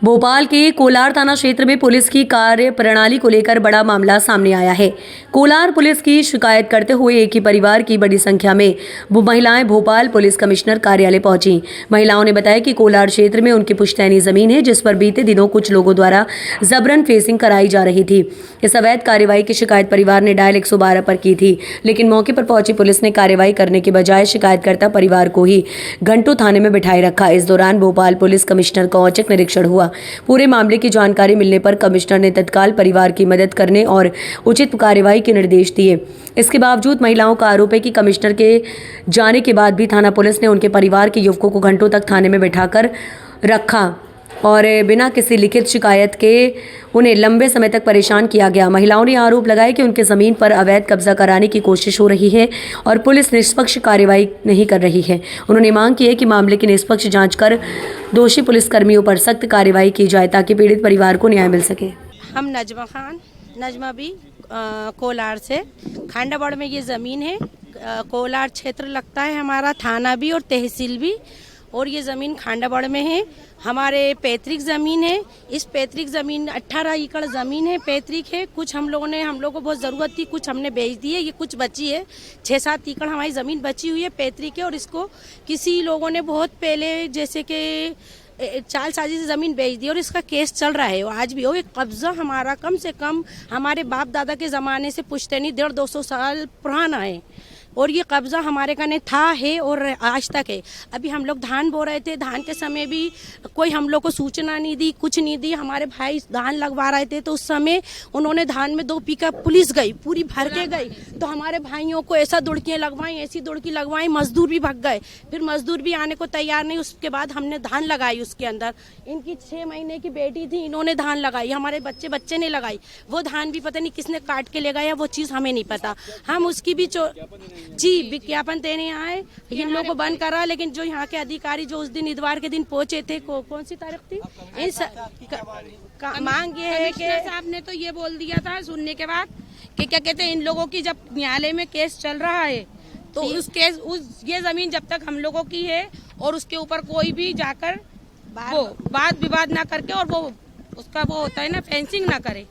भोपाल के कोलार थाना क्षेत्र में पुलिस की कार्य प्रणाली को लेकर बड़ा मामला सामने आया है। कोलार पुलिस की शिकायत करते हुए एक ही परिवार की बड़ी संख्या में वो महिलाएं भोपाल पुलिस कमिश्नर कार्यालय पहुंची। महिलाओं ने बताया कि कोलार क्षेत्र में उनकी पुश्तैनी जमीन है, जिस पर बीते दिनों कुछ लोगों द्वारा जबरन फेंसिंग कराई जा रही थी। इस अवैध कार्यवाही की शिकायत परिवार ने डायल 112 पर की थी, लेकिन मौके पर पहुंची पुलिस ने कार्यवाही करने के बजाय शिकायतकर्ता परिवार को ही घंटों थाने में बिठाए रखा। इस दौरान भोपाल पुलिस कमिश्नर का औचक निरीक्षण हुआ। पूरे मामले की जानकारी मिलने पर कमिश्नर ने तत्काल परिवार की मदद करने और उचित कार्यवाही के निर्देश दिए। इसके बावजूद महिलाओं का आरोप है कि कमिश्नर के जाने के बाद भी थाना पुलिस ने उनके परिवार के युवकों को घंटों तक थाने में बैठाकर रखा और बिना किसी लिखित शिकायत के उन्हें लंबे समय तक परेशान किया गया। महिलाओं ने आरोप लगाया कि उनके ज़मीन पर अवैध कब्जा कराने की कोशिश हो रही है और पुलिस निष्पक्ष कार्रवाई नहीं कर रही है। उन्होंने मांग की है कि मामले की निष्पक्ष जांच कर दोषी पुलिसकर्मियों पर सख्त कार्रवाई की जाए ताकि पीड़ित परिवार को न्याय मिल सके। हम नजमा भी कोलार से खांडाबाड़ में ये ज़मीन है। कोलार क्षेत्र लगता है हमारा, थाना भी और तहसील भी, और ये ज़मीन खांडाबाड़ में है। हमारे पैतृक ज़मीन है। इस पैतृक ज़मीन 18 एकड़ ज़मीन है, पैतृक है। कुछ हम लोगों को बहुत ज़रूरत थी, कुछ हमने बेच दी है। ये कुछ बची है, 6-7 एकड़ हमारी ज़मीन बची हुई है, पैतृक है। और इसको किसी लोगों ने बहुत पहले जैसे कि चाल साजी से ज़मीन बेच दी और इसका केस चल रहा है। आज भी वो एक कब्जा हमारा कम से कम हमारे बाप दादा के ज़माने से पुश्तैनी 150-200 साल पुराना है और ये कब्जा हमारे कने था है और आज तक है। अभी हम लोग धान बो रहे थे, धान के समय भी कोई हम लोग को सूचना नहीं दी, कुछ नहीं दी। हमारे भाई धान लगवा रहे थे तो उस समय उन्होंने धान में 2 पिकअप पुलिस गई, पूरी भर के गई, तो हमारे भाइयों को ऐसा दुड़कियाँ लगवाई, ऐसी दुड़की लगवाई, मजदूर भी भग गए। फिर मजदूर भी आने को तैयार नहीं। उसके बाद हमने धान लगाई उसके अंदर। इनकी 6 महीने की बेटी थी, इन्होंने धान लगाई, हमारे बच्चे ने लगाई। वो धान भी पता नहीं किसने काट के ले गया, वो चीज़ हमें नहीं पता। हम उसकी भी जी विज्ञापन देने आए, इन लोगों को बंद करा। लेकिन जो यहाँ के अधिकारी जो उस दिन इतवार के दिन पहुंचे थे, कौन सी तारीख थी, मांग ये है कि साहब ने तो ये बोल दिया था सुनने के बाद कि क्या कहते हैं, इन लोगों की जब न्यायालय में केस चल रहा है तो ये जमीन जब तक हम लोगों की है और उसके ऊपर कोई भी जाकर वो वाद विवाद ना करके और वो उसका वो होता है ना फेंसिंग ना करे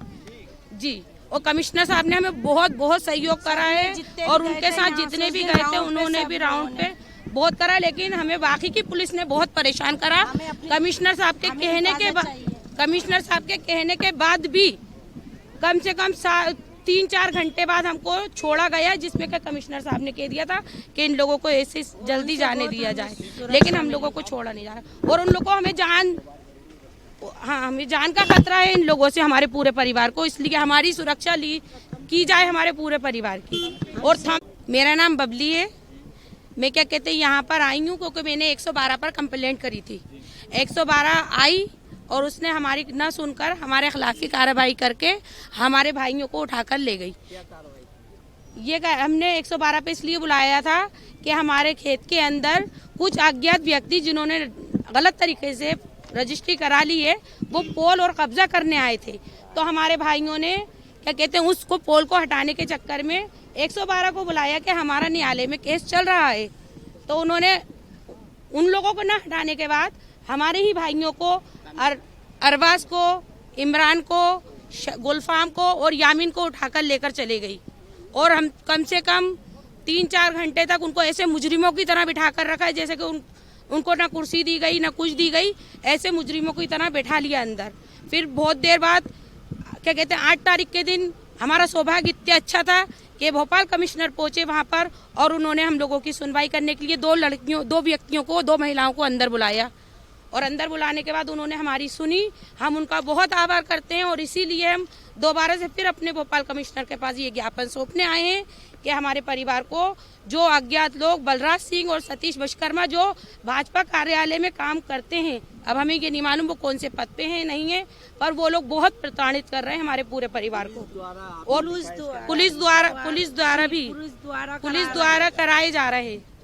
जी। और कमिश्नर साहब ने हमें बहुत सहयोग करा है और उनके साथ जितने भी गए थे उन्होंने भी राउंड पे बहुत करा। लेकिन हमें बाकी की पुलिस ने बहुत परेशान करा। कमिश्नर साहब के कहने के बाद भी कम से कम 3-4 घंटे बाद हमको छोड़ा गया, जिसमें कि कमिश्नर साहब ने कह दिया था कि इन लोगों को ऐसे जल्दी जाने दिया जाए, लेकिन हम लोगों को छोड़ा नहीं जा रहा। और उन लोगों को हमें जान का खतरा है इन लोगों से, हमारे पूरे परिवार को, इसलिए हमारी सुरक्षा की जाए हमारे पूरे परिवार की। और मेरा नाम बबली है। मैं क्या कहते हैं यहाँ पर आई हूँ क्योंकि मैंने 112 पर कंप्लेंट करी थी। 112 आई और उसने हमारी न सुनकर हमारे खिलाफी कार्रवाई करके हमारे भाइयों को उठाकर ले गई। ये हमने 112 पे इसलिए बुलाया था कि हमारे खेत के अंदर कुछ अज्ञात व्यक्ति जिन्होंने गलत तरीके से रजिस्ट्री करा ली है, वो पोल और कब्जा करने आए थे। तो हमारे भाइयों ने क्या कहते हैं उसको पोल को हटाने के चक्कर में 112 को बुलाया कि हमारा न्यायालय में केस चल रहा है। तो उन्होंने उन लोगों को न हटाने के बाद हमारे ही भाइयों को अरबाज को, इमरान को, गुलफाम को और यामीन को उठाकर लेकर चले गई। और हम कम से कम 3-4 घंटे तक उनको ऐसे मुजरिमों की तरह बिठा कर रखा है, जैसे कि उनको ना कुर्सी दी गई ना कुछ दी गई, ऐसे मुजरिमों की तरह बैठा लिया अंदर। फिर बहुत देर बाद क्या कहते हैं 8 तारीख के दिन हमारा सौभाग्य इतना अच्छा था कि भोपाल कमिश्नर पहुंचे वहां पर और उन्होंने हम लोगों की सुनवाई करने के लिए 2 व्यक्तियों को, 2 महिलाओं को अंदर बुलाया। और अंदर बुलाने के बाद उन्होंने हमारी सुनी। हम उनका बहुत आभार करते हैं और इसीलिए हम दोबारा से फिर अपने भोपाल कमिश्नर के पास ये ज्ञापन सौंपने आए हैं कि हमारे परिवार को जो अज्ञात लोग बलराज सिंह और सतीश विश्वकर्मा जो भाजपा कार्यालय में काम करते हैं, अब हमें ये नहीं मालूम वो कौन से पद पे हैं नहीं है, पर वो लोग बहुत प्रताड़ित कर रहे हैं हमारे पूरे परिवार को। और पुलिस द्वारा कराए जा रहे हैं।